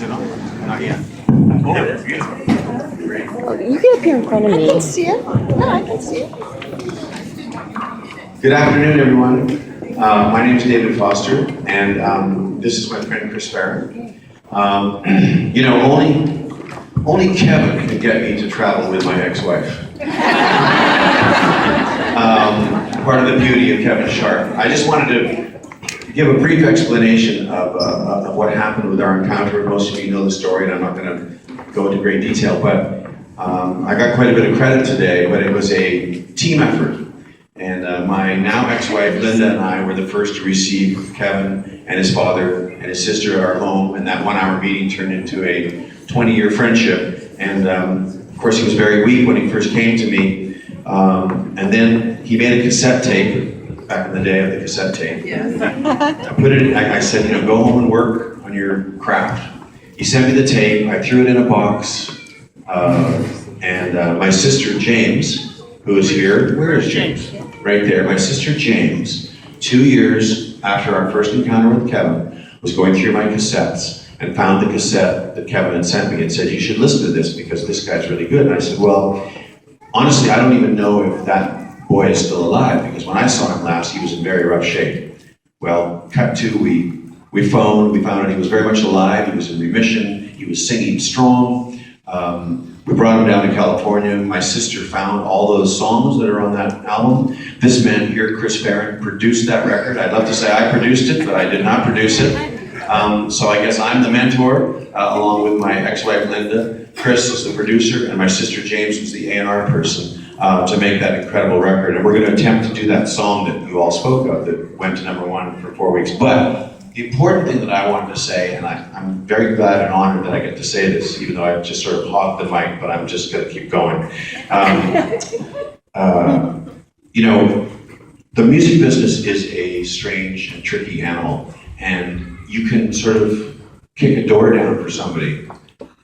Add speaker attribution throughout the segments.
Speaker 1: it on? Not yet. Oh, it is. Beautiful. Great.
Speaker 2: Oh, you get up here in front of me.
Speaker 3: I can see it. No, I can see it.
Speaker 4: Good afternoon, everyone. My name is David Foster, and this is my friend Chris Farron. You know, only Kevin could get me to travel with my ex-wife. Part of the beauty of Kevin Sharp. I just wanted to give a brief explanation of what happened with our encounter. Most of you know the story, and I'm not going to go into great detail, but I got quite a bit of credit today, but it was a team effort. And my now ex-wife Linda and I were the first to receive Kevin and his father and his sister at our home, and that 1-hour meeting turned into a 20-year friendship. And of course he was very weak when he first came to me, and then he made a cassette tape, back in the day of the cassette tape.
Speaker 3: Yes.
Speaker 4: I said, you know, go home and work on your craft. He sent me the tape, I threw it in a box, and my sister James, who is here, where is James? Right there, my sister James, 2 years after our first encounter with Kevin, was going through my cassettes and found the cassette that Kevin had sent me and said, you should listen to this because this guy's really good. And I said, well, honestly, I don't even know if that boy is still alive, because when I saw him last, he was in very rough shape. Well, cut to, we phoned, we found out he was very much alive, he was in remission, he was singing strong. We brought him down to California. My sister found all those songs that are on that album. This man here, Chris Farron, produced that record. I'd love to say I produced it, but I did not produce it. So I guess I'm the mentor, along with my ex-wife Linda. Chris is the producer, and my sister James was the A&R person to make that incredible record. And we're going to attempt to do that song that you all spoke of that went to #1 for 4 weeks. But the important thing that I wanted to say, and I'm very glad and honored that I get to say this, even though I've just sort of hogged the mic, but I'm just going to keep going. You know, the music business is a strange and tricky animal, and you can sort of kick a door down for somebody,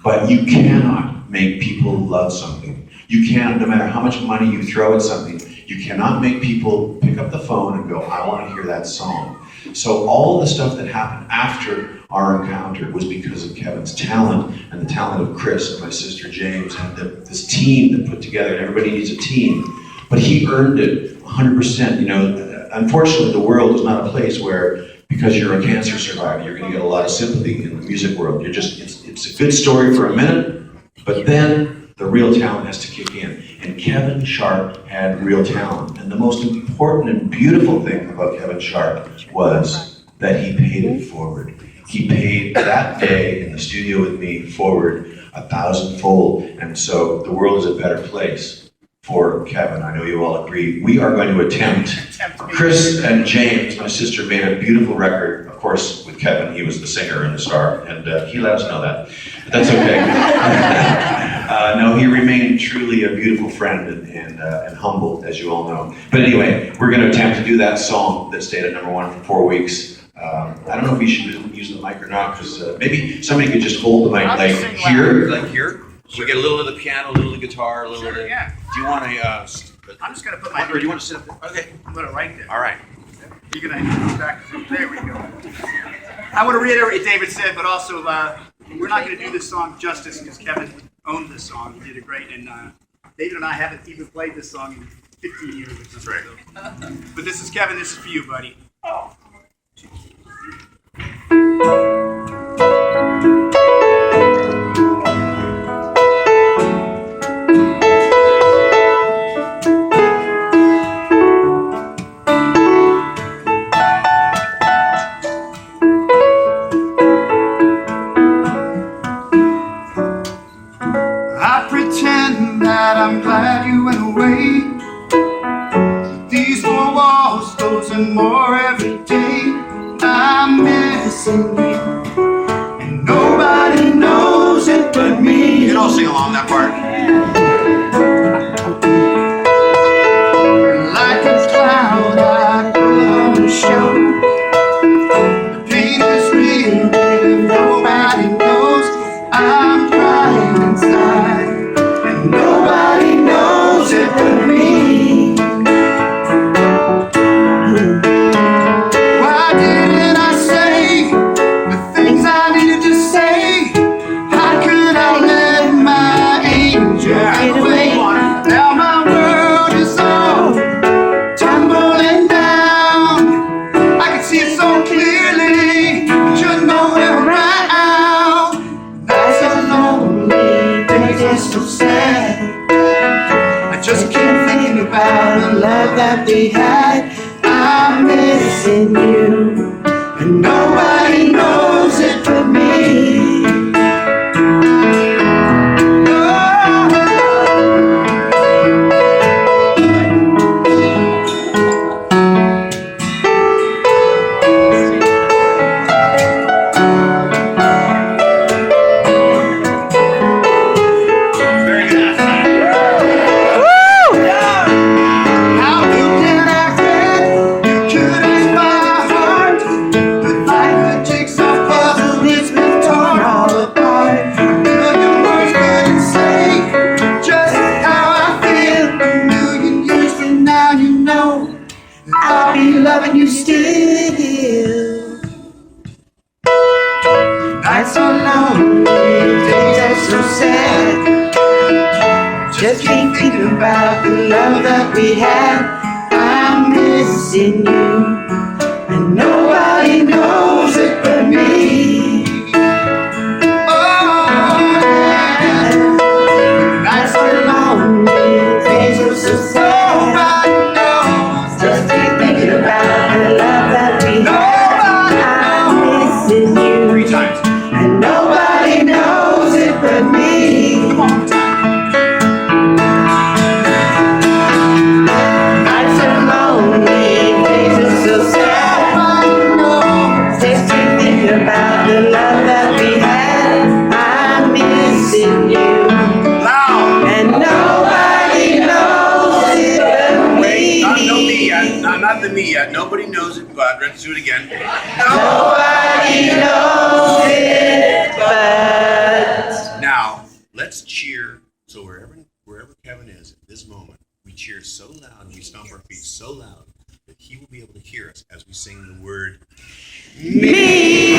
Speaker 4: but you cannot make people love something. You can't, no matter how much money you throw at something, you cannot make people pick up the phone and go, I want to hear that song. So all of the stuff that happened after our encounter was because of Kevin's talent and the talent of Chris and my sister James and this team that put together, and everybody needs a team. But he earned it 100%. You know, unfortunately the world is not a place where, because you're a cancer survivor, you're going to get a lot of sympathy in the music world. It's a good story for a minute, but then the real talent has to kick in. And Kevin Sharp had real talent. And the most important and beautiful thing about Kevin Sharp was that he paid it forward. He paid that day in the studio with me forward 1,000-fold. And so the world is a better place for Kevin. I know you all agree. We are going to attempt. Chris and James, my sister, made a beautiful record. Of course, with Kevin, he was the singer and the star, and he let us know that. But that's okay. No, he remained truly a beautiful friend and humble, as you all know. But anyway, we're going to attempt to do that song that stayed at #1 for 4 weeks. I don't know if we should use the mic or not, because maybe somebody could just hold the mic like here. Like here? So we get a little of the piano, a little of the guitar, a little of the...
Speaker 1: Yeah.
Speaker 4: Do you want to...
Speaker 1: I'm just going to put my...
Speaker 4: Or do you want to sit up there? Okay.
Speaker 1: I'm going to right there.
Speaker 4: All right.
Speaker 1: You're going to go back. There we go. I want to reiterate what David said, but also we're not going to do this song justice because Kevin owned this song. He did it great, and David and I haven't even played this song in 15 years or something. That's right. So. But this is Kevin. This is for you, buddy. Oh. I'm glad you went away. These 4 walls closing more every day. I'm missing you, and nobody knows it but me. You can all sing along that part. Like a cloud, I go to show. The pain is real, and nobody knows. I'm crying inside. Nobody knows it but me. Why didn't I say the things I needed to say?
Speaker 2: Just thinking about the love that we had. I'm missing you, and nobody knows it but me. Nights are lonely, days are so sad. Just thinking about the love that we had. I'm missing you,
Speaker 1: 3 times.
Speaker 2: and nobody knows it but me. Nights are lonely, days are so sad. Just thinking about the love that we had. I'm missing you,
Speaker 1: Loud.
Speaker 2: and nobody knows it but me.
Speaker 1: Not no me yet. Not the me yet. Nobody knows it, but let's do it again.
Speaker 2: Nobody knows it but.
Speaker 1: Now, let's cheer. So wherever Kevin is at this moment, we cheer so loud and we stomp our feet so loud that he will be able to hear us as we sing the word
Speaker 2: Me.